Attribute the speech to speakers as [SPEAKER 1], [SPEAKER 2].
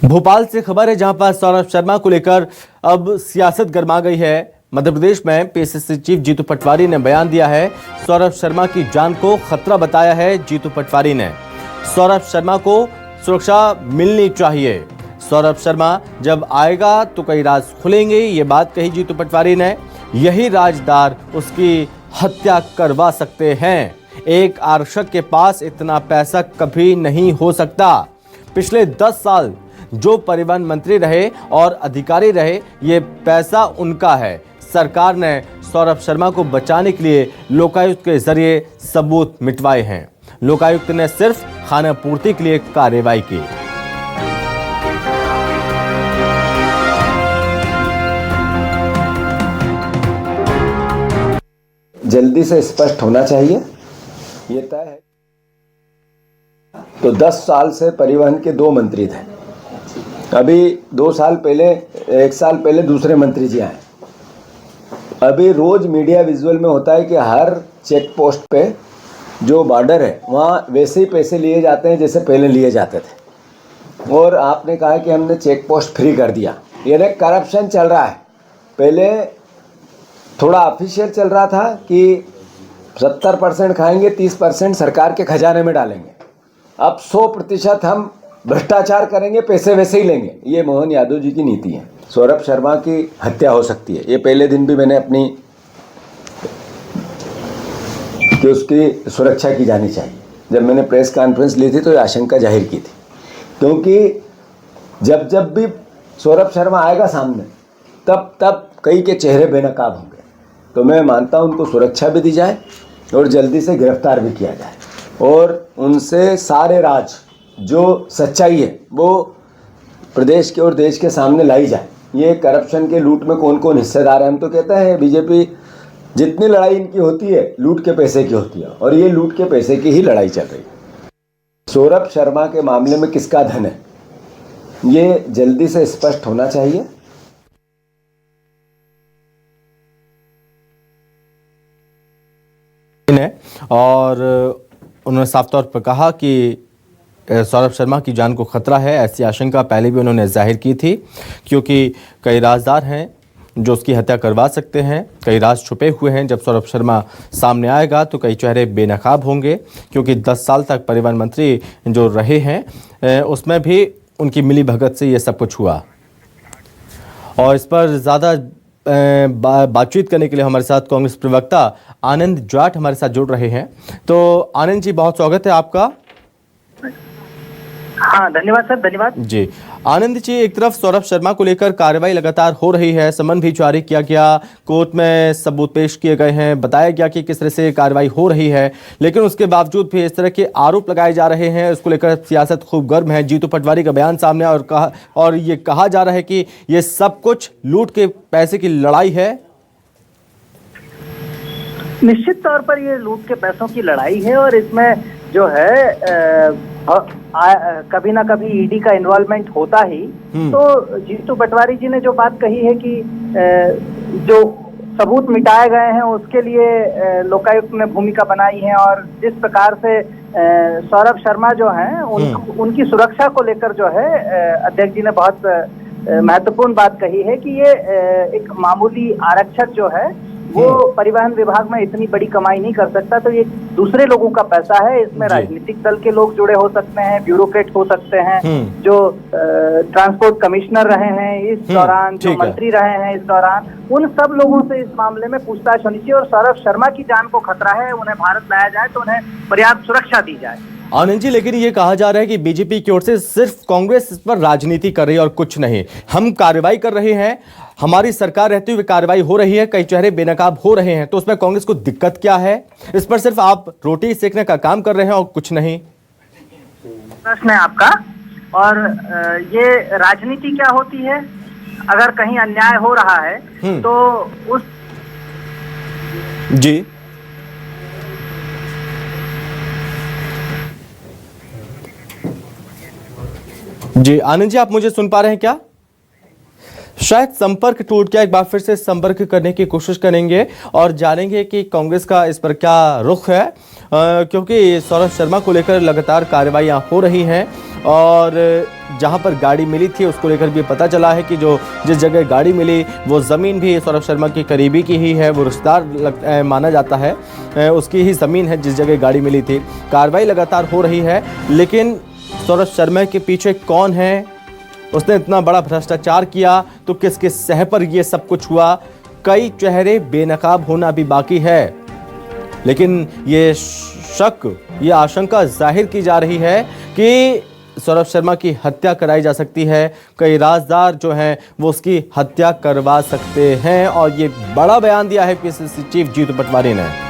[SPEAKER 1] भोपाल से खबर है जहां पर सौरभ शर्मा को लेकर अब सियासत गर्मा गई है। मध्य प्रदेश में पीसीसी चीफ जीतू पटवारी ने बयान दिया है। सौरभ शर्मा की जान को खतरा बताया है जीतू पटवारी ने। सौरभ शर्मा को सुरक्षा मिलनी चाहिए। सौरभ शर्मा जब आएगा तो कई राज खुलेंगे, ये बात कही जीतू पटवारी ने। यही राजदार उसकी हत्या करवा सकते हैं। एक आरक्षक के पास इतना पैसा कभी नहीं हो सकता। पिछले 10 साल जो परिवहन मंत्री रहे और अधिकारी रहे, ये पैसा उनका है। सरकार ने सौरभ शर्मा को बचाने के लिए लोकायुक्त के जरिए सबूत मिटवाए हैं। लोकायुक्त ने सिर्फ खाना पूर्ति के लिए कार्रवाई की।
[SPEAKER 2] जल्दी से स्पष्ट होना चाहिए, ये तय है। तो 10 साल से परिवहन के 2 मंत्री थे। अभी 2 साल पहले, 1 साल पहले दूसरे मंत्री जी आए। अभी रोज मीडिया विजुअल में होता है कि हर चेक पोस्ट पे जो बॉर्डर है वहाँ वैसे ही पैसे लिए जाते हैं जैसे पहले लिए जाते थे। और आपने कहा कि हमने चेक पोस्ट फ्री कर दिया। ये करप्शन चल रहा है। पहले थोड़ा ऑफिशियल चल रहा था कि 70% खाएंगे, 30% सरकार के खजाने में डालेंगे। अब 100% हम भ्रष्टाचार करेंगे, पैसे वैसे ही लेंगे। ये मोहन यादव जी की नीति है। सौरभ शर्मा की हत्या हो सकती है। ये पहले दिन भी मैंने अपनी कि उसकी सुरक्षा की जानी चाहिए, जब मैंने प्रेस कॉन्फ्रेंस ली थी तो ये आशंका जाहिर की थी। क्योंकि जब भी सौरभ शर्मा आएगा सामने, तब कई के चेहरे बेनकाब होंगे। तो मैं मानता हूं उनको सुरक्षा भी दी जाए और जल्दी से गिरफ्तार भी किया जाए और उनसे सारे राज, जो सच्चाई है वो प्रदेश के और देश के सामने लाई जाए। ये करप्शन के लूट में कौन कौन हिस्सेदार है। हम तो कहते हैं बीजेपी जितनी लड़ाई इनकी होती है लूट के पैसे की होती है, और ये लूट के पैसे की ही लड़ाई चल रही है। सौरभ शर्मा के मामले में किसका धन है, ये जल्दी से स्पष्ट होना चाहिए।
[SPEAKER 1] और उन्होंने साफ तौर पर कहा कि सौरभ शर्मा की जान को खतरा है। ऐसी आशंका पहले भी उन्होंने जाहिर की थी, क्योंकि कई राजदार हैं जो उसकी हत्या करवा सकते हैं। कई राज छुपे हुए हैं। जब सौरभ शर्मा सामने आएगा तो कई चेहरे बेनकाब होंगे, क्योंकि 10 साल तक परिवहन मंत्री जो रहे हैं उसमें भी उनकी मिली भगत से ये सब कुछ हुआ। और इस पर ज़्यादा बातचीत करने के लिए हमारे साथ कांग्रेस प्रवक्ता आनंद जाट हमारे साथ जुड़ रहे हैं। तो आनंद जी, बहुत स्वागत है आपका।
[SPEAKER 3] हाँ, धन्यवाद सर, धन्यवाद
[SPEAKER 1] जी। आनंद जी, एक तरफ सौरभ शर्मा को लेकर कार्रवाई लगातार हो रही है, समन भी जारी किया गया, कोर्ट में सबूत पेश किए गए हैं, बताया गया कि किस तरह से कार्रवाई हो रही है, लेकिन उसके बावजूद भी इस तरह के आरोप लगाए जा रहे हैं। उसको लेकर सियासत खूब गर्म है। जीतू पटवारी का बयान सामने और ये कहा जा रहा है कि ये सब कुछ लूट के पैसे की लड़ाई है।
[SPEAKER 3] निश्चित तौर पर ये लूट के पैसों की लड़ाई है और इसमें जो है कभी ना कभी ईडी का इन्वॉल्वमेंट होता ही। तो जीतू पटवारी जी ने जो बात कही है कि जो सबूत मिटाए गए हैं उसके लिए लोकायुक्त ने भूमिका बनाई है, और जिस प्रकार से सौरभ शर्मा जो हैं उनकी सुरक्षा को लेकर जो है अध्यक्ष जी ने बहुत महत्वपूर्ण बात कही है कि ये एक मामूली आरक्षक जो है वो परिवहन विभाग में इतनी बड़ी कमाई नहीं कर सकता। तो ये दूसरे लोगों का पैसा है। इसमें राजनीतिक दल के लोग जुड़े हो सकते हैं, ब्यूरोक्रेट हो सकते हैं, जो ट्रांसपोर्ट कमिश्नर रहे हैं इस दौरान, जो मंत्री रहे हैं इस दौरान, उन सब लोगों से इस मामले में पूछताछ होनी चाहिए। और सौरभ शर्मा की जान को खतरा है, उन्हें भारत लाया जाए तो उन्हें पर्याप्त सुरक्षा दी जाए।
[SPEAKER 1] आनंद जी, लेकिन ये कहा जा रहा है कि बीजेपी की ओर से सिर्फ कांग्रेस इस पर राजनीति कर रही है और कुछ नहीं। हम कार्रवाई कर रहे हैं, हमारी सरकार रहते हुए कार्रवाई हो रही है, कई चेहरे बेनकाब हो रहे हैं, तो उसमें कांग्रेस को दिक्कत क्या है? इस पर सिर्फ आप रोटी सेकने का काम कर रहे हैं और कुछ नहीं।
[SPEAKER 3] प्रश्न है आपका। और ये राजनीति क्या होती है? अगर कहीं अन्याय हो रहा है तो उस
[SPEAKER 1] जी आनंद जी, आप मुझे सुन पा रहे हैं क्या? शायद संपर्क टूट गया। एक बार फिर से संपर्क करने की कोशिश करेंगे और जानेंगे कि कांग्रेस का इस पर क्या रुख है, क्योंकि सौरभ शर्मा को लेकर लगातार कार्रवाइयां हो रही हैं और जहां पर गाड़ी मिली थी उसको लेकर भी पता चला है कि जो जिस जगह गाड़ी मिली वो ज़मीन भी सौरभ शर्मा की करीबी की ही है, वो रिश्तेदार माना जाता है, उसकी ही ज़मीन है जिस जगह गाड़ी मिली थी। कार्रवाई लगातार हो रही है, लेकिन सौरभ शर्मा के पीछे कौन है, उसने इतना बड़ा भ्रष्टाचार किया तो किसके सह पर ये सब कुछ हुआ, कई चेहरे बेनकाब होना भी बाकी है। लेकिन ये शक, ये आशंका जाहिर की जा रही है कि सौरभ शर्मा की हत्या कराई जा सकती है, कई राजदार जो हैं वो उसकी हत्या करवा सकते हैं, और ये बड़ा बयान दिया है पीसीसी चीफ जीतू पटवारी ने।